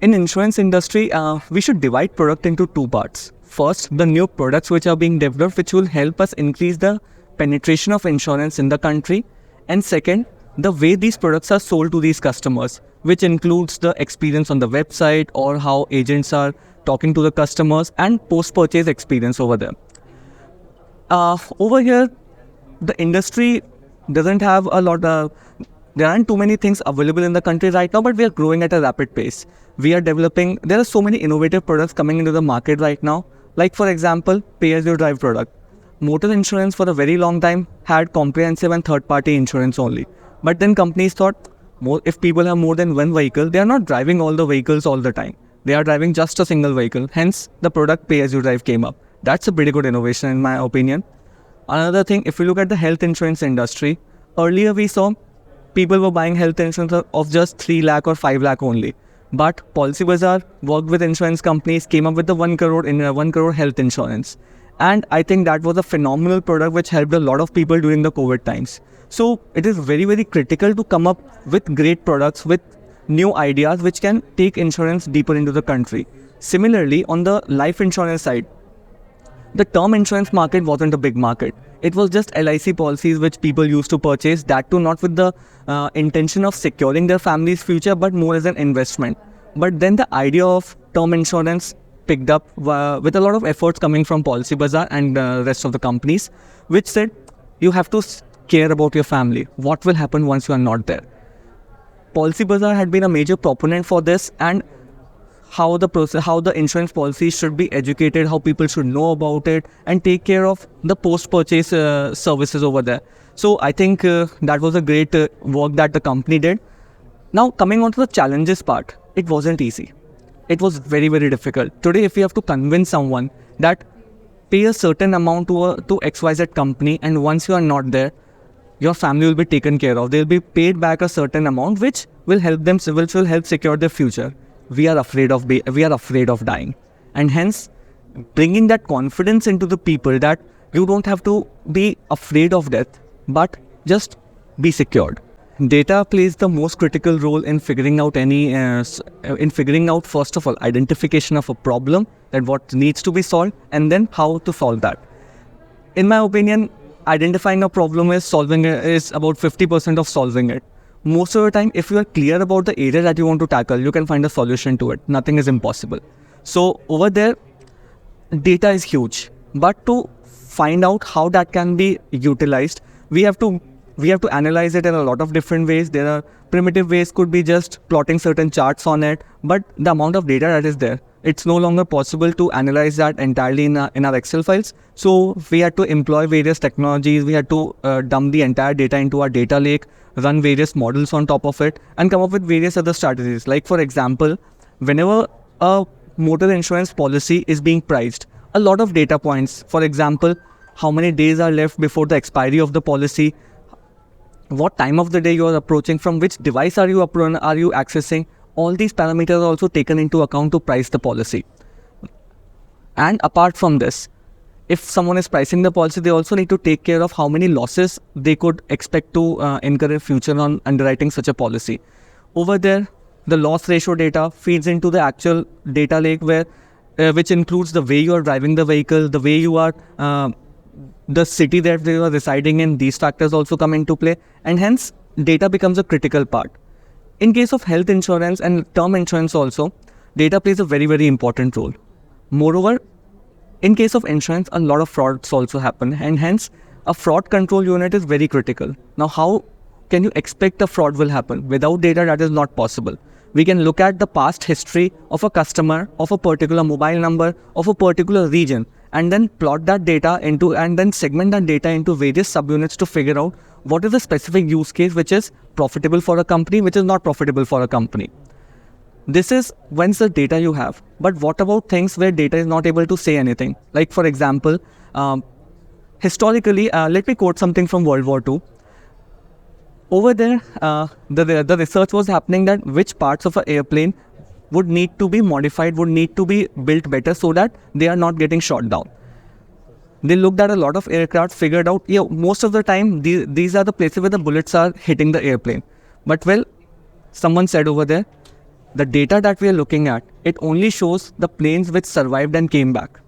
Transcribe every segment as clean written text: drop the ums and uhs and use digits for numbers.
In insurance industry, we should divide product into two parts. First, the new products which are being developed, which will help us increase the penetration of insurance in the country. And second, the way these products are sold to these customers, which includes the experience on the website or how agents are talking to the customers and post-purchase experience over there. Over here, the industry doesn't have a lot of, there aren't too many things available in the country right now, but we are growing at a rapid pace. We are developing, there are so many innovative products coming into the market right now. Like for example, pay-as-you-drive product. Motor insurance for a very long time had comprehensive and third-party insurance only. But then companies thought, if people have more than one vehicle, they are not driving all the vehicles all the time. They are driving just a single vehicle. Hence, the product pay-as-you-drive came up. That's a pretty good innovation in my opinion. Another thing, if you look at the health insurance industry, earlier we saw people were buying health insurance of just 3 lakh or 5 lakh only. But Policybazaar worked with insurance companies, came up with the 1 crore health insurance. And I think that was a phenomenal product which helped a lot of people during the COVID times. So it is very, very critical to come up with great products, with new ideas which can take insurance deeper into the country. Similarly, on the life insurance side, the term insurance market wasn't a big market. It was just LIC policies which people used to purchase, that too not with the intention of securing their family's future, but more as an investment. But then the idea of term insurance picked up with a lot of efforts coming from Policybazaar and the rest of the companies, which said, you have to care about your family. What will happen once you are not there? Policybazaar had been a major proponent for this, and how the insurance policy should be educated, how people should know about it and take care of the post-purchase services over there. So I think that was a great work that the company did. Now coming on to the challenges part, it wasn't easy. It was very, very difficult. Today, if you have to convince someone that pay a certain amount to XYZ company, and once you are not there, your family will be taken care of. They'll be paid back a certain amount, which will help them, which will help secure their future. We are afraid of dying, and hence bringing that confidence into the people that you don't have to be afraid of death, but just be secured. Data plays the most critical role in figuring out first of all, identification of a problem, that what needs to be solved, and then how to solve that. In my opinion, identifying a problem is about 50% of solving it. Most of the time, if you are clear about the area that you want to tackle, you can find a solution to it. Nothing is impossible. So over there, data is huge. But to find out how that can be utilized, we have to analyze it in a lot of different ways. There are primitive ways, could be just plotting certain charts on it. But the amount of data that is there, it's no longer possible to analyze that entirely in our Excel files. So we had to employ various technologies. We had to dump the entire data into our data lake, run various models on top of it, and come up with various other strategies. Like for example, whenever a motor insurance policy is being priced, a lot of data points, for example, how many days are left before the expiry of the policy, what time of the day you are approaching, from which device are you accessing, all these parameters are also taken into account to price the policy. And apart from this, if someone is pricing the policy, they also need to take care of how many losses they could expect to incur in future on underwriting such a policy. Over there, the loss ratio data feeds into the actual data lake, which includes the way you are driving the vehicle, the way you are, the city that you are residing in. These factors also come into play, and hence data becomes a critical part. In case of health insurance and term insurance also, data plays a very, very important role. Moreover, in case of insurance, a lot of frauds also happen, and hence a fraud control unit is very critical. Now, how can you expect a fraud will happen? Without data, that is not possible. We can look at the past history of a customer, of a particular mobile number, of a particular region, and then plot that data and then segment that data into various subunits to figure out what is the specific use case which is profitable for a company, which is not profitable for a company. This is when's the data you have. But what about things where data is not able to say anything? Like for example, historically, let me quote something from World War II. Over there, the research was happening that which parts of an airplane would need to be modified, would need to be built better so that they are not getting shot down. They looked at a lot of aircraft, figured out, most of the time, these are the places where the bullets are hitting the airplane. But well, someone said over there, The data that we are looking at, it only shows the planes which survived and came back.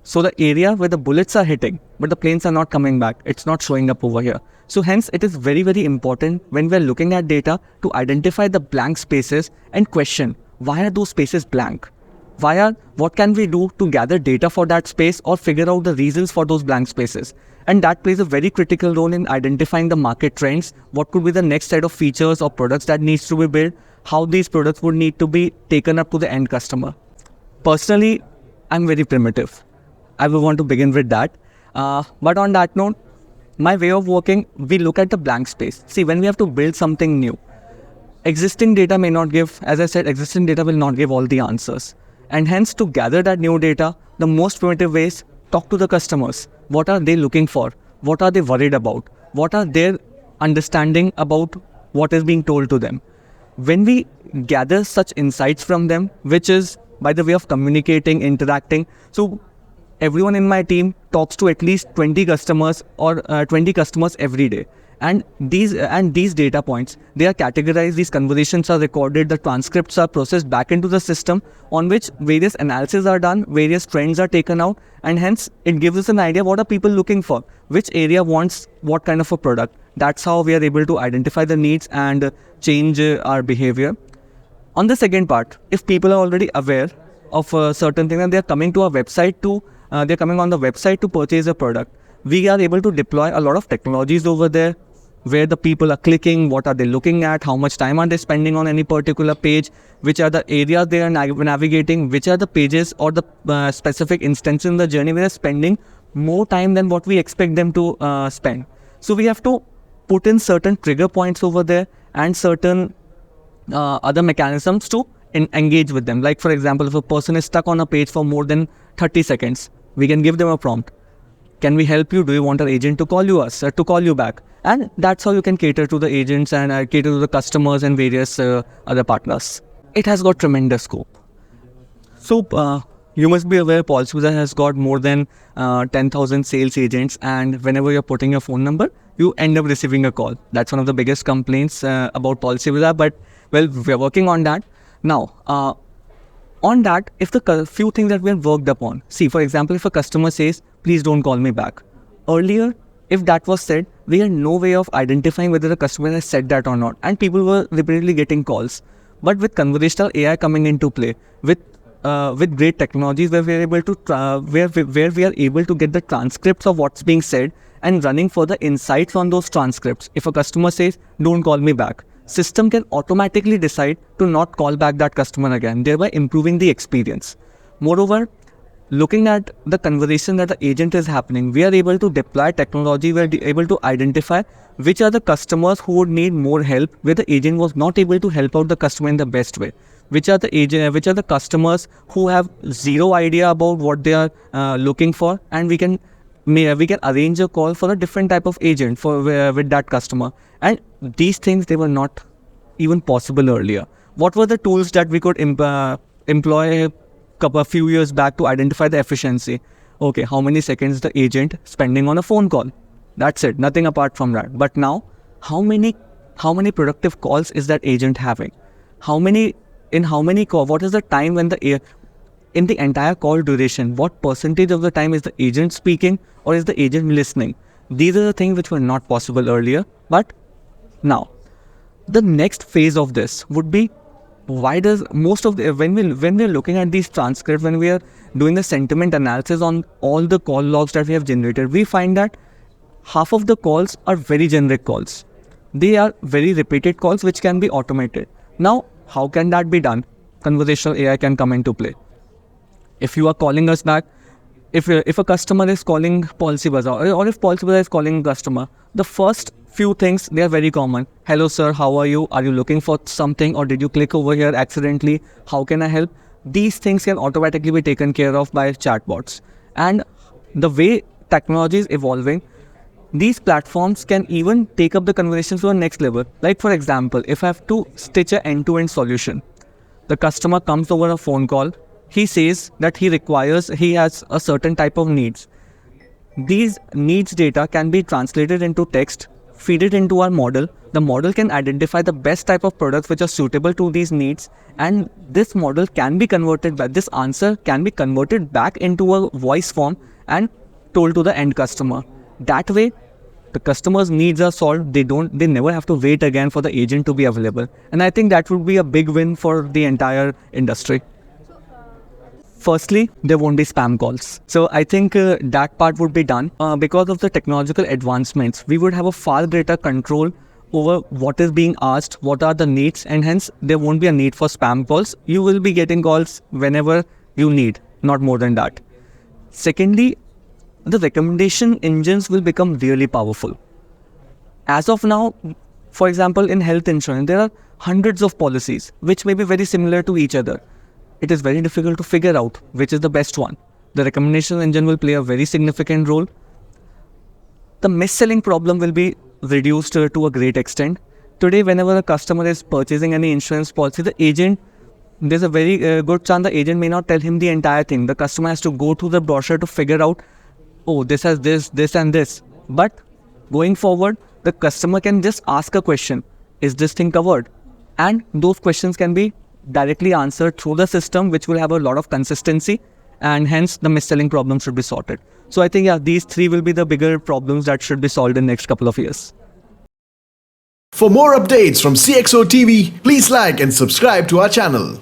So the area where the bullets are hitting, but the planes are not coming back, it's not showing up over here. So hence it is very, very important when we're looking at data to identify the blank spaces and question, why are those spaces blank? What can we do to gather data for that space or figure out the reasons for those blank spaces? And that plays a very critical role in identifying the market trends, what could be the next set of features or products that needs to be built, how these products would need to be taken up to the end customer. Personally, I'm very primitive. I will want to begin with that. But on that note, my way of working, we look at the blank space. See, when we have to build something new, existing data may not give, as I said, existing data will not give all the answers. And hence, to gather that new data, the most primitive way is talk to the customers. What are they looking for? What are they worried about? What are their understanding about what is being told to them? When we gather such insights from them, which is by the way of communicating, interacting, so everyone in my team talks to at least 20 customers or 20 customers every day. And these data points, they are categorized, these conversations are recorded, the transcripts are processed back into the system on which various analyses are done, various trends are taken out, and hence it gives us an idea what are people looking for, which area wants what kind of a product. That's how we are able to identify the needs and change our behavior. On the second part, if people are already aware of a certain thing and they are coming to our website they're coming on the website to purchase a product, we are able to deploy a lot of technologies over there where the people are clicking, what are they looking at, how much time are they spending on any particular page, which are the areas they are navigating, which are the pages or the specific instances in the journey where they're spending more time than what we expect them to spend. So we have to put in certain trigger points over there and certain other mechanisms to engage with them. Like for example, if a person is stuck on a page for more than 30 seconds, we can give them a prompt. Can we help you? Do you want our agent to call you back? And that's how you can cater to the agents and cater to the customers and various other partners. It has got tremendous scope. So you must be aware Policybazaar has got more than 10,000 sales agents, and whenever you're putting your phone number, you end up receiving a call. That's one of the biggest complaints about Policybazaar, but well, we're working on that. Now, on that, if the few things that we have worked upon, see, for example, if a customer says, please don't call me back. Earlier, if that was said, we had no way of identifying whether the customer has said that or not, and people were repeatedly getting calls. But with conversational AI coming into play, with great technologies where we are able to where we are able to get the transcripts of what's being said and running further insights on those transcripts. If a customer says, don't call me back, system can automatically decide to not call back that customer again, thereby improving the experience. Moreover, looking at the conversation that the agent is happening, we are able to deploy technology, we are able to identify which are the customers who would need more help, where the agent was not able to help out the customer in the best way. Which are the customers who have zero idea about what they are looking for, and we can arrange a call for a different type of agent for with that customer. And these things, they were not even possible earlier. What were the tools that we could employ a few years back to identify the efficiency? Okay, how many seconds the agent spending on a phone call? That's it, nothing apart from that. But now, how many productive calls is that agent having? What is the time when in the entire call duration, what percentage of the time is the agent speaking or is the agent listening? These are the things which were not possible earlier. But now, the next phase of this would be, why does most of the, when we're looking at these transcripts, when we are doing the sentiment analysis on all the call logs that we have generated, we find that half of the calls are very generic calls. They are very repeated calls which can be automated. Now, how can that be done? Conversational AI can come into play. If you are calling us back, if a customer is calling Policybazaar, or if Policybazaar is calling a customer, the first few things, they are very common. Hello sir, how are you? Are you looking for something, or did you click over here accidentally? How can I help? These things can automatically be taken care of by chatbots. And the way technology is evolving, these platforms can even take up the conversation to a next level. Like for example, if I have to stitch an end-to-end solution, the customer comes over a phone call, he says that he has a certain type of needs. These needs data can be translated into text, feed it into our model. The model can identify the best type of products which are suitable to these needs, and this model can be converted back, this answer can be converted back into a voice form and told to the end customer. That way, the customer's needs are solved. They never have to wait again for the agent to be available. And I think that would be a big win for the entire industry. Firstly, there won't be spam calls. So I think that part would be done. Because of the technological advancements, we would have a far greater control over what is being asked, what are the needs, and hence there won't be a need for spam calls. You will be getting calls whenever you need, not more than that. Secondly, the recommendation engines will become really powerful. As of now, for example, in health insurance, there are hundreds of policies which may be very similar to each other. It is very difficult to figure out which is the best one. The recommendation engine will play a very significant role. The mis-selling problem will be reduced to a great extent. Today, whenever a customer is purchasing any insurance policy, the agent, there's a very good chance the agent may not tell him the entire thing. The customer has to go through the brochure to figure out, oh, this has this, this and this. But going forward, the customer can just ask a question, is this thing covered? And those questions can be directly answered through the system, which will have a lot of consistency, and hence the mis-selling problem should be sorted. So I think, yeah, these three will be the bigger problems that should be solved in the next couple of years. For more updates from CXO TV, please like and subscribe to our channel.